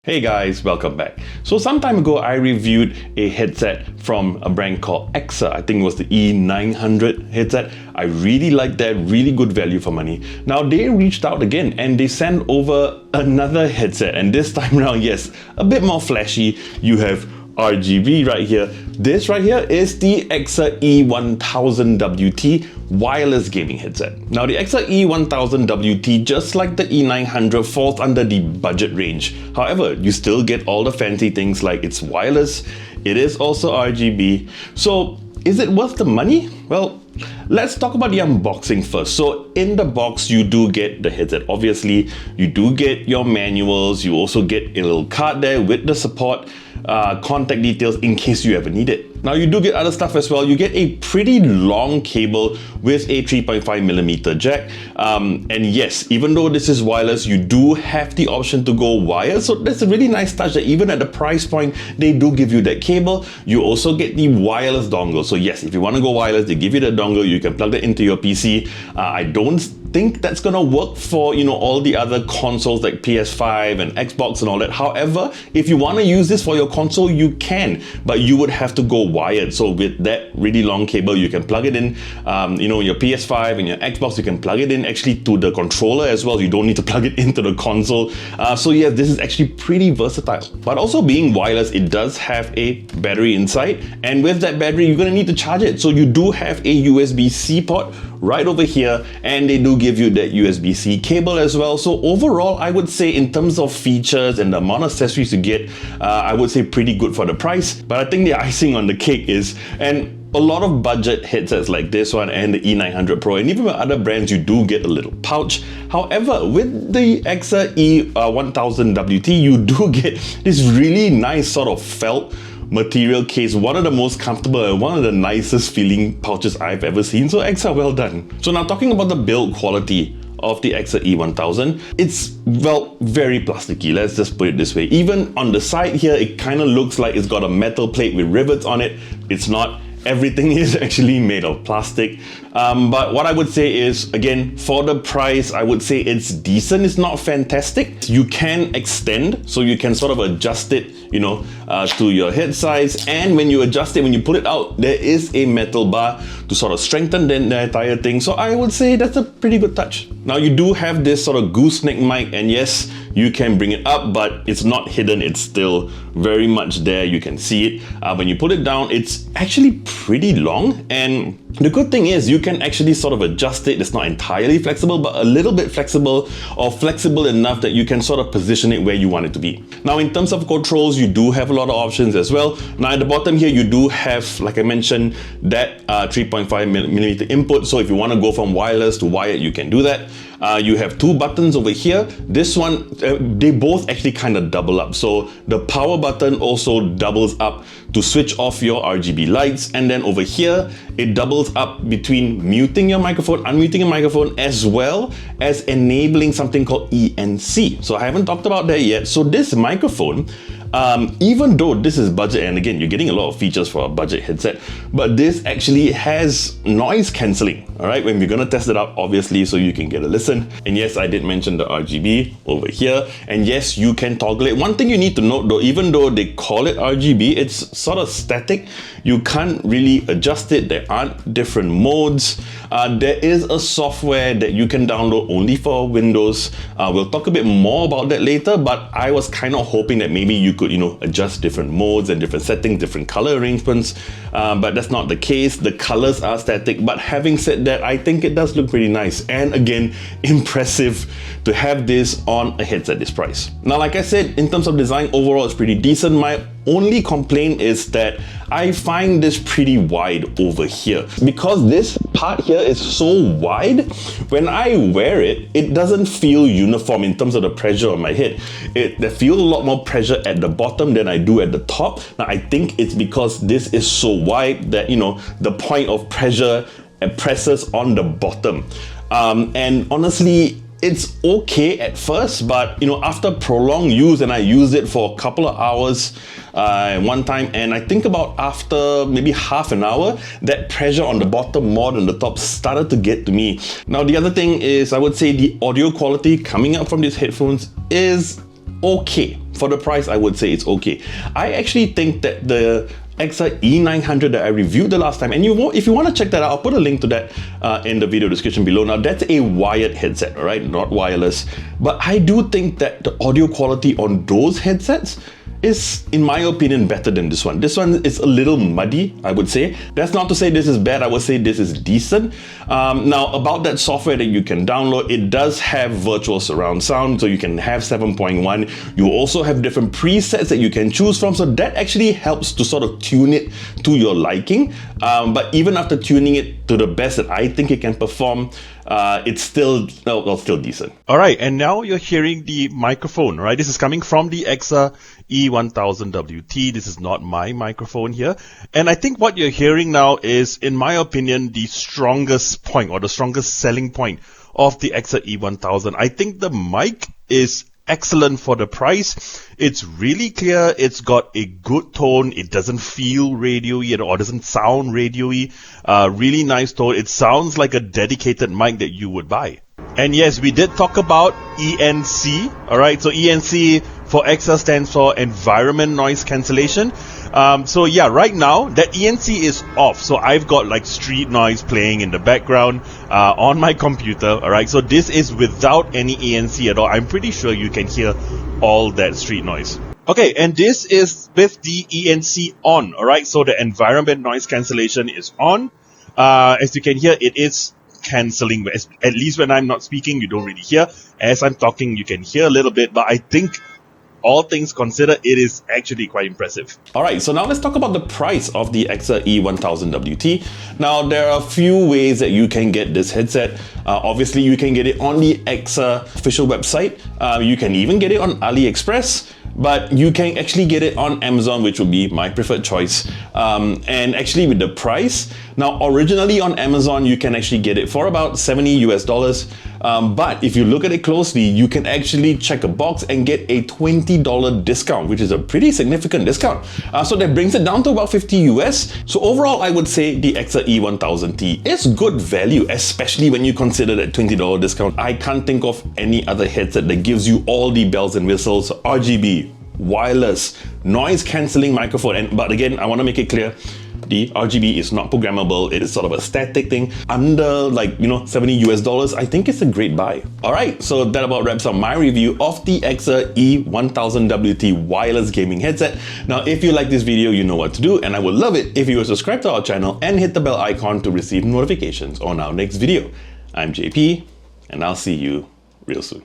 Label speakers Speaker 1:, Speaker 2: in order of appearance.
Speaker 1: Hey guys, welcome back. So some time ago I reviewed a headset from a brand called EKSA. I think it was the E900 headset. I really liked that, really good value for money. Now they reached out again and they sent over another headset, and this time around, yes, a bit more flashy. You have RGB right here. This right here is the EKSA E1000 WT wireless gaming headset. Now the EKSA E1000 WT, just like the E900, falls under the budget range. However, you still get all the fancy things like it's wireless, it is also RGB. So is it worth the money? Well, let's talk about the unboxing first. So in the box, you do get the headset. Obviously, you do get your manuals. You also get a little card there with the support contact details in case you ever need it. Now you do get other stuff as well. You get a pretty long cable with a 3.5mm jack. And yes, even though this is wireless, you do have the option to go wired. So that's a really nice touch that even at the price point, they do give you that cable. You also get the wireless dongle. So yes, if you want to go wireless, they give you the dongle. You can plug that into your PC. I don't think that's gonna work for all the other consoles like PS5 and Xbox and all that. However, if you want to use this for your console, you can, but you would have to go wired. So with that really long cable, you can plug it in your PS5 and your Xbox. You can plug it in actually to the controller as well. You don't need to plug it into the console. So yeah, this is actually pretty versatile. But also being wireless, it does have a battery inside, and with that battery, you're gonna need to charge it. So you do have a USB-C port right over here, and they do give you that USB-C cable as well. So overall, I would say in terms of features and the amount of accessories you get, I would say pretty good for the price. But I think the icing on the cake is, and a lot of budget headsets like this one and the E900 Pro, and even with other brands, you do get a little pouch. However, with the EKSA E1000 WT, you do get this really nice sort of felt material case, one of the most comfortable and one of the nicest feeling pouches I've ever seen. So EKSA, well done. So now talking about the build quality of the EKSA E1000, it's, well, very plasticky. Let's just put it this way. Even on the side here, it kind of looks like it's got a metal plate with rivets on it. It's not. Everything is actually made of plastic. But what I would say is, again, for the price, I would say it's decent. It's not fantastic. You can extend, so you can sort of adjust it, to your head size. And when you adjust it, when you pull it out, there is a metal bar to sort of strengthen the entire thing. So I would say that's a pretty good touch. Now you do have this sort of gooseneck mic, and yes, you can bring it up, but it's not hidden. It's still very much there. You can see it. When you put it down, it's actually pretty long. And the good thing is you can actually sort of adjust it. It's not entirely flexible, but a little bit flexible, or flexible enough that you can sort of position it where you want it to be. Now, in terms of controls, you do have a lot of options as well. Now at the bottom here, you do have, like I mentioned, that 3.5mm input. So if you want to go from wireless to wired, you can do that. You have two buttons over here. This one, they both actually kind of double up. So the power button also doubles up to switch off your RGB lights. And then over here, it doubles up between muting your microphone, unmuting your microphone, as well as enabling something called ENC. So I haven't talked about that yet. So this microphone, even though this is budget, and again, you're getting a lot of features for a budget headset, but this actually has noise cancelling, all right? When we're gonna test it out, obviously, so you can get a listen. And yes, I did mention the RGB over here. And yes, you can toggle it. One thing you need to note though, even though they call it RGB, it's sort of static. You can't really adjust it. There aren't different modes. There is a software that you can download only for Windows. We'll talk a bit more about that later, but I was kind of hoping that maybe you could, adjust different modes and different settings, different color arrangements, but that's not the case. The colors are static, but having said that, I think it does look pretty nice. And again, impressive to have this on a headset this price. Now, like I said, in terms of design, overall, it's pretty decent. My only complaint is that I find this pretty wide over here. Because this part here is so wide, when I wear it, it doesn't feel uniform in terms of the pressure on my head. There feels a lot more pressure at the bottom than I do at the top. Now, I think it's because this is so wide that, the point of pressure presses on the bottom. And honestly, it's okay at first, but after prolonged use, and I used it for a couple of hours one time, and I think about after maybe half an hour, that pressure on the bottom more than the top started to get to me. Now, the other thing is, I would say the audio quality coming out from these headphones is okay. For the price, I would say it's okay. I actually think that the EKSA E900 that I reviewed the last time, and if you want to check that out, I'll put a link to that in the video description below. Now that's a wired headset, all right, not wireless. But I do think that the audio quality on those headsets is, in my opinion, better than this one. This one is a little muddy, I would say. That's not to say this is bad, I would say this is decent. Now, about that software that you can download, it does have virtual surround sound, so you can have 7.1. You also have different presets that you can choose from, so that actually helps to sort of tune it to your liking. But even after tuning it to the best that I think it can perform, it's still decent.
Speaker 2: All right, and now you're hearing the microphone, right? This is coming from the EKSA E1000 WT. This is not my microphone here. And I think what you're hearing now is, in my opinion, the strongest point or the strongest selling point of the EKSA E1000. I think the mic is excellent for the price. It's really clear. It's got a good tone. It doesn't feel radio-y or doesn't sound radio-y. Really nice tone. It sounds like a dedicated mic that you would buy. And yes, we did talk about ENC. All right, so ENC for EKSA stands for Environment Noise Cancellation. So yeah, right now that ENC is off. So I've got like street noise playing in the background on my computer. All right, so this is without any ENC at all. I'm pretty sure you can hear all that street noise. Okay, and this is with the ENC on. All right, so the Environment Noise Cancellation is on. As you can hear, it is cancelling. At least when I'm not speaking, you don't really hear. As I'm talking, you can hear a little bit, but I think all things considered, it is actually quite impressive.
Speaker 1: All right, so now let's talk about the price of the EKSA E1000 WT. Now, there are a few ways that you can get this headset. Obviously, you can get it on the EKSA official website. You can even get it on AliExpress, but you can actually get it on Amazon, which would be my preferred choice. And actually with the price, now originally on Amazon, you can actually get it for about $70 US. But if you look at it closely, you can actually check a box and get a $20 discount, which is a pretty significant discount. So that brings it down to about $50 US. So overall, I would say the EKSA E1000T is good value, especially when you consider that $20 discount. I can't think of any other headset that gives you all the bells and whistles, RGB, wireless, noise cancelling microphone. But again, I want to make it clear, the RGB is not programmable. It is sort of a static thing. Under $70 US, I think it's a great buy. All right, so that about wraps up my review of the EKSA E1000 WT wireless gaming headset. Now, if you like this video, you know what to do, and I would love it if you would subscribe to our channel and hit the bell icon to receive notifications on our next video. I'm JP, and I'll see you real soon.